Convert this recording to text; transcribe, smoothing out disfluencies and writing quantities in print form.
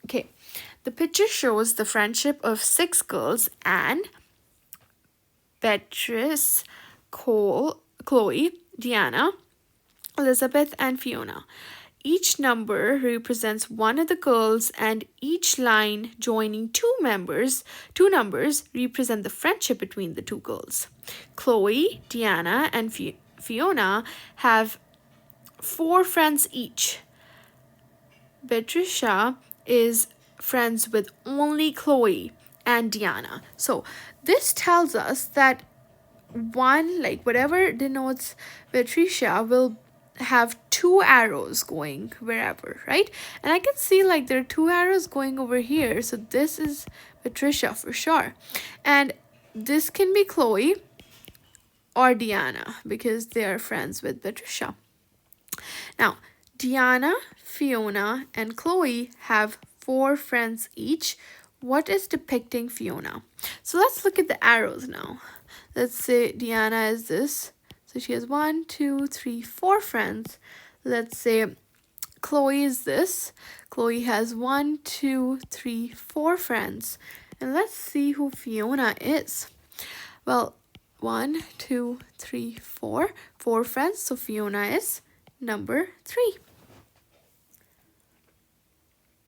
Okay, the picture shows the friendship of 6 girls: Anne, Beatrice, Chloe, Diana, Elizabeth, and Fiona. Each number represents one of the girls, and each line joining two numbers represent the friendship between the two girls. Chloe, Diana, and Fiona have 4 friends each. Patricia is friends with only Chloe and Diana. So this tells us that one, like whatever denotes Patricia, will have 2 arrows going wherever, right? And I can see like there are 2 arrows going over here. So this is Patricia for sure. And this can be Chloe or Diana because they are friends with Patricia. Now, Diana, Fiona, and Chloe have 4 friends each. What is depicting Fiona? So let's look at the arrows now. Let's say Diana is this. So she has 1, 2, 3, 4 friends. Let's say Chloe is this. Chloe has 1, 2, 3, 4 friends. And let's see who Fiona is. Well, 1, 2, 3, 4. 4 friends. So Fiona is number 3.